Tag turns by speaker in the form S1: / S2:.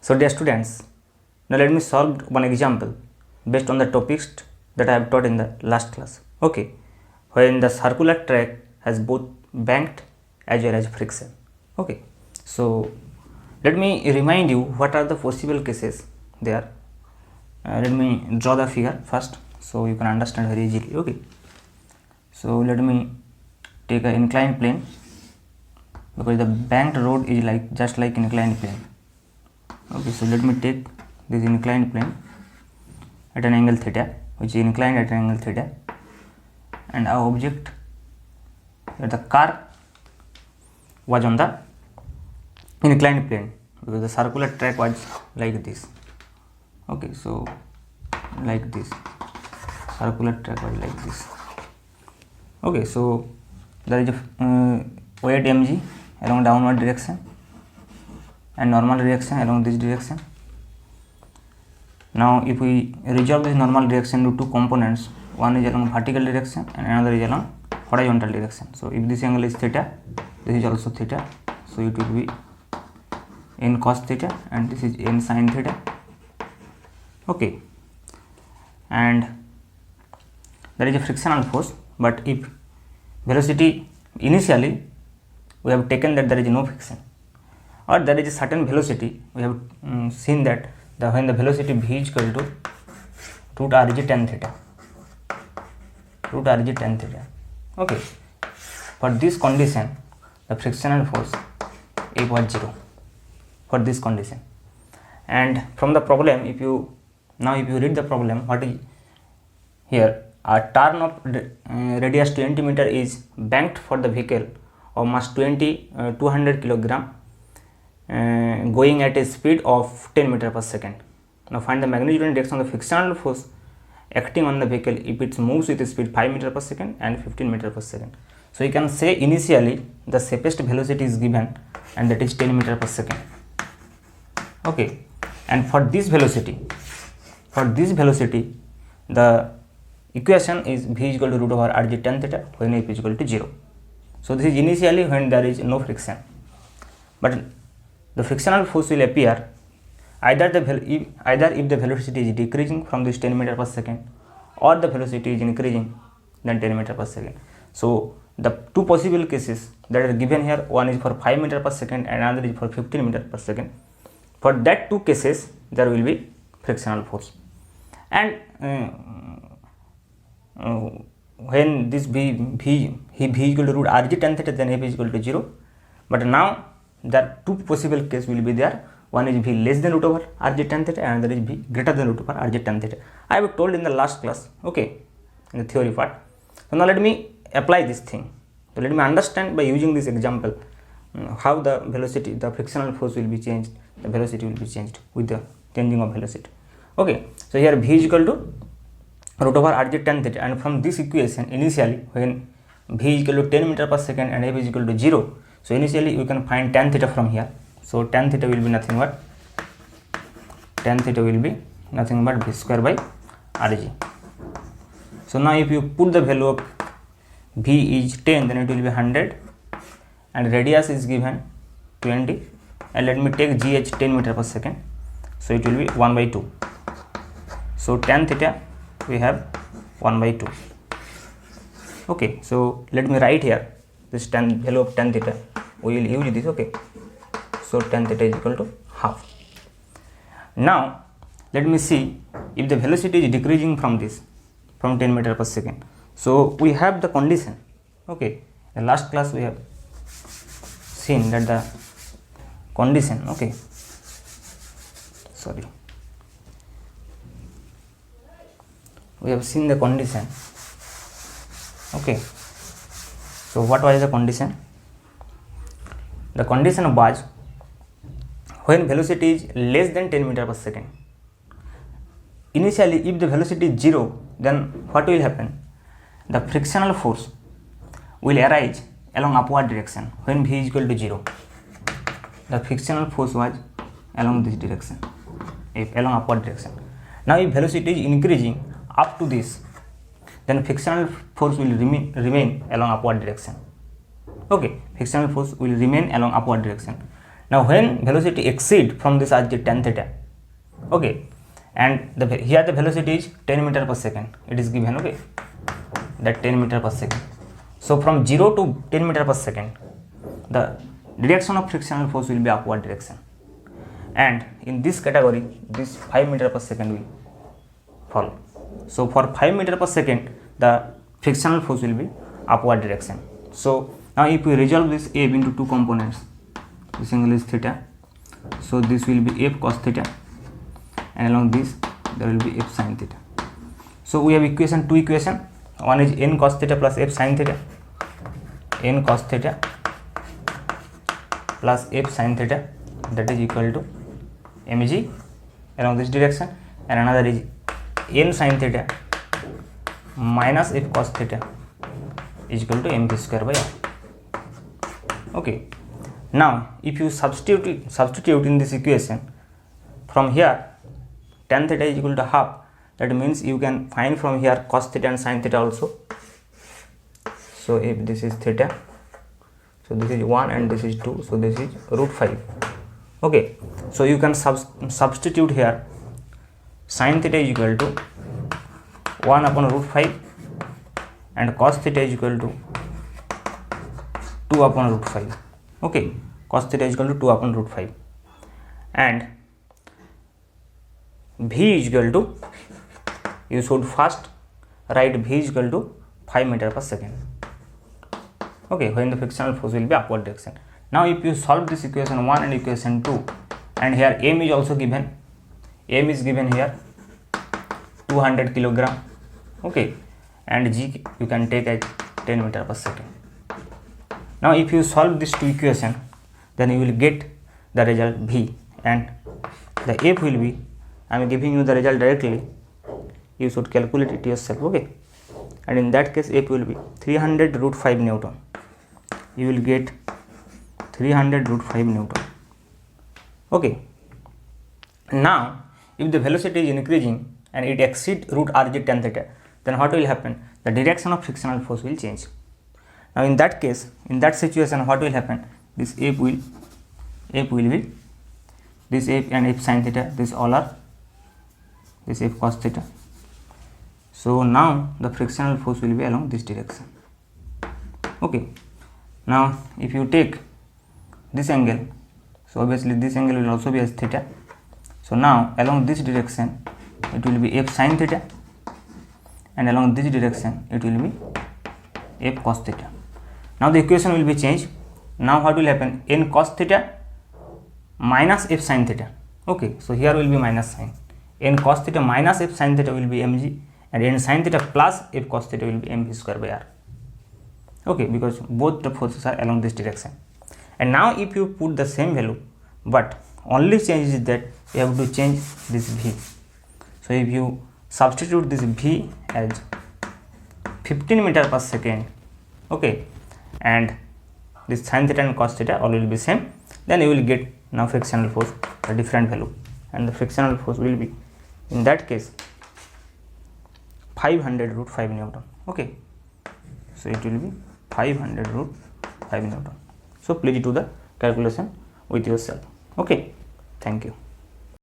S1: So dear students, now let me solve one example based on the topics that I have taught in the last class. Okay, when the circular track has both banked as well as friction. Okay, so let me remind you what are the possible cases there. Let me draw the figure first so you can understand very easily. Okay, so let me take an inclined plane because the banked road is like just like inclined plane. Okay, so let me take this inclined plane at an angle theta, which is inclined at an angle theta, and our object that the car was on the inclined plane because the circular track was like this. Okay, so like this, circular track was like this. Okay, so there is a weight mg along downward direction and normal direction along this direction. Now if we resolve this normal direction into two components, one is along vertical direction and another is along horizontal direction. So if this angle is theta, this is also theta, so it will be n cos theta and this is n sin theta. Okay, and there is a frictional force, but if velocity initially we have taken that there is no friction, or there is a certain velocity, we have seen that when the velocity v is equal to root rg tan theta, okay, for this condition the frictional force F was 0 for this condition. And from the problem, if you read the problem, what is here, a turn of radius 20 meter is banked for the vehicle of mass 200 kilogram going at a speed of 10 meter per second. Now find the magnitude and direction of the frictional force acting on the vehicle if it moves with a speed 5 meter per second and 15 meter per second. So you can say initially the safest velocity is given and that is 10 meter per second. Okay, and for this velocity the equation is v is equal to root over rg tan theta when f is equal to 0. So this is initially when there is no friction, but the frictional force will appear either if the velocity is decreasing from this 10 meter per second or the velocity is increasing than 10 meter per second. So the two possible cases that are given here, one is for 5 meter per second and another is for 15 meter per second. For that two cases there will be frictional force, and when this v is equal to root rg tan theta, then f is equal to 0. But now there two possible cases will be there, one is v less than root over rg tan theta and another is v greater than root over rg tan theta. I have told in the last class, okay, in the theory part. So now let me apply this thing. So let me understand by using this example how the velocity, the frictional force will be changed, the velocity will be changed with the changing of velocity. Okay, so here v is equal to root over rg tan theta, and from this equation initially when v is equal to 10 meter per second and f is equal to 0, so initially you can find tan theta from here. So tan theta will be nothing but v square by rg. So now if you put the value of v is 10, then it will be 100 and radius is given 20, and let me take gh 10 meter per second, so it will be 1 by 2. So tan theta we have 1 by 2. Okay, so let me write here this value of tan theta, we will use this. Okay, so tan theta is equal to half. Now let me see if the velocity is decreasing from 10 meter per second. So we have the condition. Okay, in last class we have seen that the condition, okay, sorry, we have seen the condition. Okay, so what was the condition? The condition was when velocity is less than 10 meter per second. Initially if the velocity is 0, then what will happen? The frictional force will arise along upward direction when v is equal to 0. The frictional force was along this direction, along upward direction. Now if velocity is increasing up to this, then frictional force will remain along upward direction. Okay, frictional force will remain along upward direction. Now when velocity exceed from this RG tan theta, okay, and here the velocity is 10 meter per second, it is given, okay, that 10 meter per second. So from 0 to 10 meter per second, the direction of frictional force will be upward direction, and in this category this 5 meter per second will fall. So for 5 meter per second the frictional force will be upward direction. So now if we resolve this F into two components, this angle is theta, so this will be F cos theta, and along this there will be F sin theta. So we have two equation, one is n cos theta plus F sin theta, n cos theta plus F sin theta, that is equal to mg along this direction, and another is n sin theta minus F cos theta is equal to mv square by r. Okay, now if you substitute in this equation, from here tan theta is equal to half, that means you can find from here cos theta and sin theta also. So if this is theta, so this is 1 and this is 2, so this is root 5. Okay, so you can substitute here sin theta is equal to 1 upon root 5 and cos theta is equal to 2 upon root 5. Okay, cos theta is equal to 2 upon root 5, and V is equal to, you should first write V is equal to 5 meter per second. Okay, when the frictional force will be upward direction. Now if you solve this equation 1 and equation 2, and here m is also given, m is given here 200 kilogram, okay, and g you can take as 10 meter per second. Now if you solve these two equation, then you will get the result V, and the F will be, I am giving you the result directly, you should calculate it yourself, okay, and in that case F will be 300 root 5 Newton. You will get 300 root 5 Newton. Okay, now if the velocity is increasing and it exceeds root rg tan theta, then what will happen? The direction of frictional force will change. Now in that case, in that situation, what will happen? This F will be this F and F sin theta, this all are this F cos theta. So now the frictional force will be along this direction. Okay, now if you take this angle, so obviously this angle will also be as theta. So now along this direction it will be F sin theta, and along this direction it will be F cos theta. Now the equation will be changed. Now what will happen? N cos theta minus F sin theta. Okay, so here will be minus sign. N cos theta minus F sin theta will be mg, and n sin theta plus F cos theta will be mv square by r. Okay, because both the forces are along this direction. And now if you put the same value, but only change is that you have to change this v. So if you substitute this v as 15 meter per second, okay, and this sin theta and cos theta all will be same, then you will get now frictional force a different value, and the frictional force will be in that case 500 root 5 Newton. Okay, so it will be 500 root 5 Newton. So please do the calculation with yourself. Okay, thank you.